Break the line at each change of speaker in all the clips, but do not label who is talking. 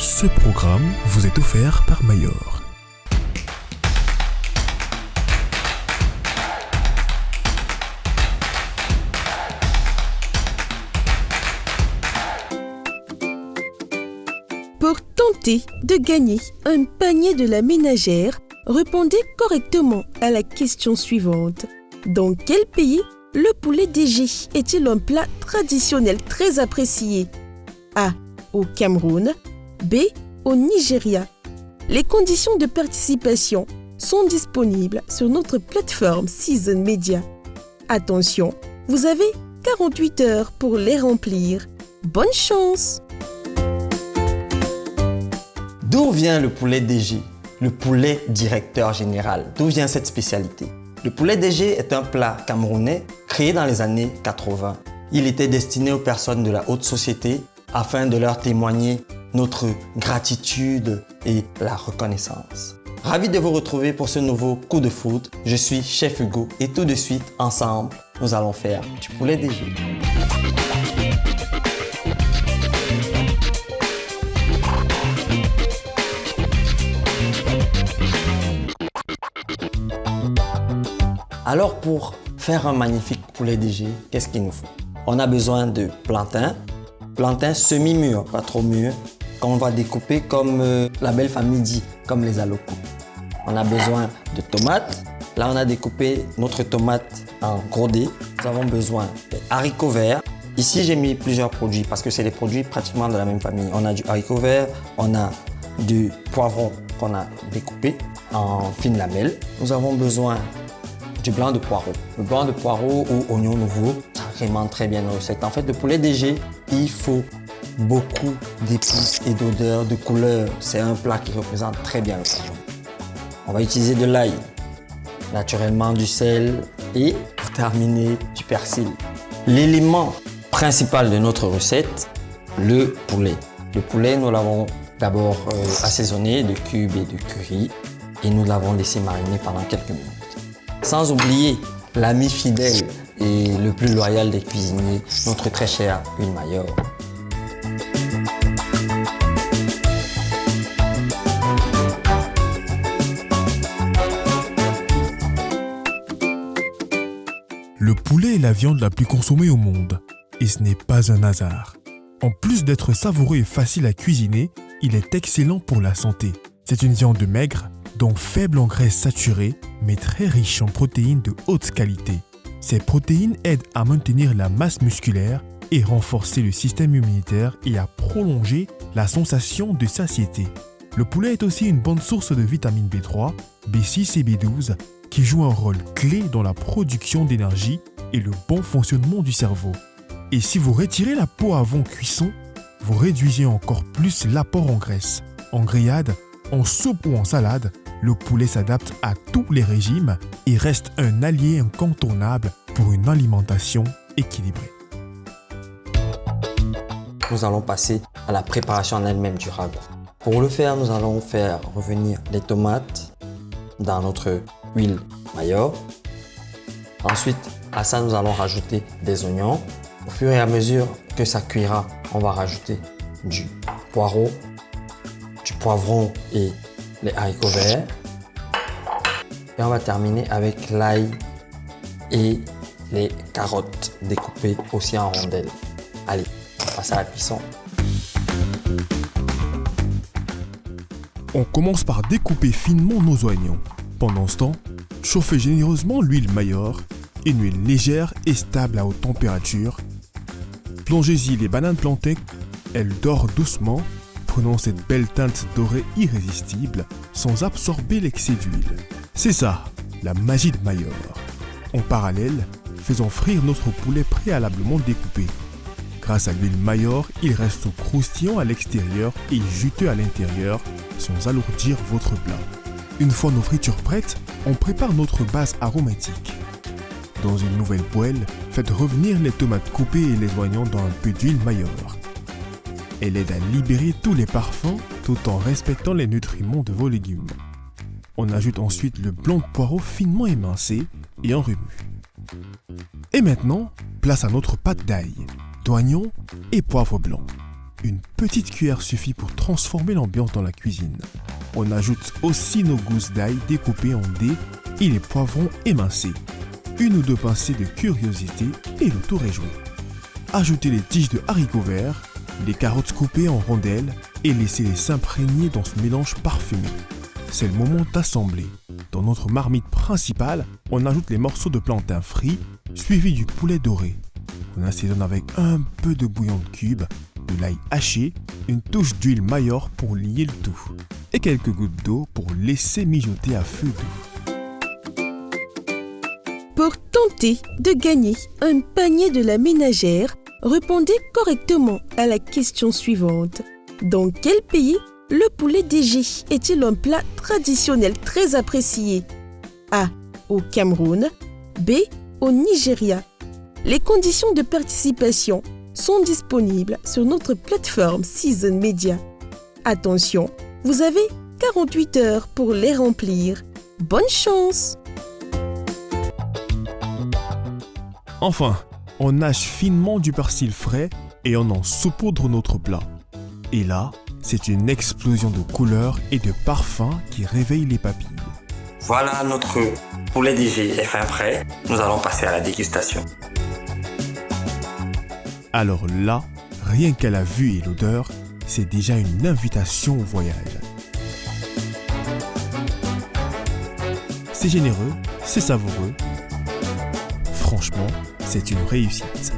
Ce programme vous est offert par Mayor.
Pour tenter de gagner un panier de la ménagère, répondez correctement à la question suivante. Dans quel pays le poulet DG est-il un plat traditionnel très apprécié? A. Au Cameroun. B. Au Nigeria. Les conditions de participation sont disponibles sur notre plateforme Season Media. Attention, vous avez 48 heures pour les remplir. Bonne chance!
D'où vient le poulet DG, le poulet directeur général? D'où vient cette spécialité? Le poulet DG est un plat camerounais créé dans les années 80. Il était destiné aux personnes de la haute société afin de leur témoigner notre gratitude et la reconnaissance. Ravi de vous retrouver pour ce nouveau coup de foot. Je suis Chef Hugo et tout de suite, ensemble, nous allons faire du poulet DG. Alors pour faire un magnifique poulet DG, qu'est-ce qu'il nous faut? On a besoin de plantain semi-mûr, pas trop mûr, qu'on va découper comme la belle famille dit, comme les alocos. On a besoin de tomates. Là, on a découpé notre tomate en gros dés. Nous avons besoin de haricots verts. Ici, j'ai mis plusieurs produits parce que c'est des produits pratiquement de la même famille. On a du haricot vert, on a du poivron qu'on a découpé en fines lamelles. Nous avons besoin du blanc de poireau. Le blanc de poireau ou oignon nouveau, ça agrémente très bien nos recettes. En fait, le poulet DG, il faut beaucoup d'épices et d'odeurs, de couleurs. C'est un plat qui représente très bien le Cameroun. On va utiliser de l'ail, naturellement du sel et, pour terminer, du persil. L'élément principal de notre recette, le poulet. Le poulet, nous l'avons d'abord assaisonné de cubes et de curry et nous l'avons laissé mariner pendant quelques minutes. Sans oublier l'ami fidèle et le plus loyal des cuisiniers, notre très cher huile Mayor.
Le poulet est la viande la plus consommée au monde. Et ce n'est pas un hasard. En plus d'être savoureux et facile à cuisiner, il est excellent pour la santé. C'est une viande maigre, donc faible en graisses saturées, mais très riche en protéines de haute qualité. Ces protéines aident à maintenir la masse musculaire et renforcer le système immunitaire et à prolonger la sensation de satiété. Le poulet est aussi une bonne source de vitamine B3, B6 et B12 qui jouent un rôle clé dans la production d'énergie et le bon fonctionnement du cerveau. Et si vous retirez la peau avant cuisson, vous réduisez encore plus l'apport en graisse. En grillade, en soupe ou en salade, le poulet s'adapte à tous les régimes et reste un allié incontournable pour une alimentation équilibrée.
Nous allons passer à la préparation en elle-même du ragoût. Pour le faire, nous allons faire revenir les tomates dans notre huile Mayor. Ensuite, à ça, nous allons rajouter des oignons. Au fur et à mesure que ça cuira, on va rajouter du poireau, du poivron et les haricots verts. Et on va terminer avec l'ail et les carottes découpées aussi en rondelles. Allez, on passe à la cuisson.
On commence par découper finement nos oignons. Pendant ce temps, chauffez généreusement l'huile Mayor, une huile légère et stable à haute température. Plongez-y les bananes plantains, elles dorent doucement, prenant cette belle teinte dorée irrésistible sans absorber l'excès d'huile. C'est ça, la magie de Mayor. En parallèle, faisons frire notre poulet préalablement découpé. Grâce à l'huile Mayor, il reste croustillant à l'extérieur et juteux à l'intérieur, sans alourdir votre plat. Une fois nos fritures prêtes, on prépare notre base aromatique. Dans une nouvelle poêle, faites revenir les tomates coupées et les oignons dans un peu d'huile Mayor. Elle aide à libérer tous les parfums tout en respectant les nutriments de vos légumes. On ajoute ensuite le blanc de poireau finement émincé et on remue. Et maintenant, place à notre pâte d'ail, d'oignons et poivre blanc. Une petite cuillère suffit pour transformer l'ambiance dans la cuisine. On ajoute aussi nos gousses d'ail découpées en dés et les poivrons émincés. Une ou deux pincées de curiosité et le tour est joué. Ajoutez les tiges de haricots verts, les carottes coupées en rondelles et laissez-les s'imprégner dans ce mélange parfumé. C'est le moment d'assembler. Dans notre marmite principale, on ajoute les morceaux de plantain frits suivis du poulet doré. On assaisonne avec un peu de bouillon de cube, de l'ail haché, une touche d'huile Maillard pour lier le tout et quelques gouttes d'eau pour laisser mijoter à feu doux.
Pour tenter de gagner un panier de la ménagère, répondez correctement à la question suivante. Dans quel pays le poulet DG est-il un plat traditionnel très apprécié? A. Au Cameroun. B. Au Nigeria. Les conditions de participation sont disponibles sur notre plateforme Season Media. Attention, vous avez 48 heures pour les remplir. Bonne chance!
Enfin, on hache finement du persil frais et on en saupoudre notre plat. Et là, c'est une explosion de couleurs et de parfums qui réveille les papilles.
Voilà, notre poulet DG est fin prêt. Nous allons passer à la dégustation.
Alors là, rien qu'à la vue et l'odeur, c'est déjà une invitation au voyage. C'est généreux, c'est savoureux. Franchement, c'est une réussite.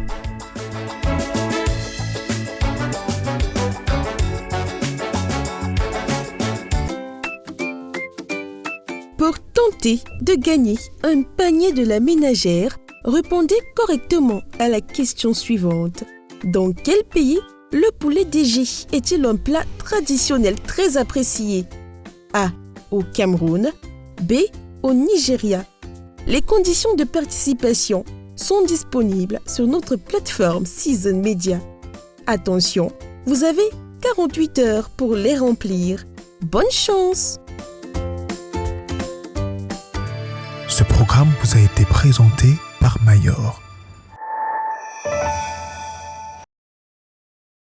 Pour tenter de gagner un panier de la ménagère, répondez correctement à la question suivante. Dans quel pays le poulet DG est-il un plat traditionnel très apprécié? A. Au Cameroun. B. Au Nigeria. Les conditions de participation sont disponibles sur notre plateforme Season Media. Attention, vous avez 48 heures pour les remplir. Bonne chance!
Ce programme vous a été présenté par Maillard.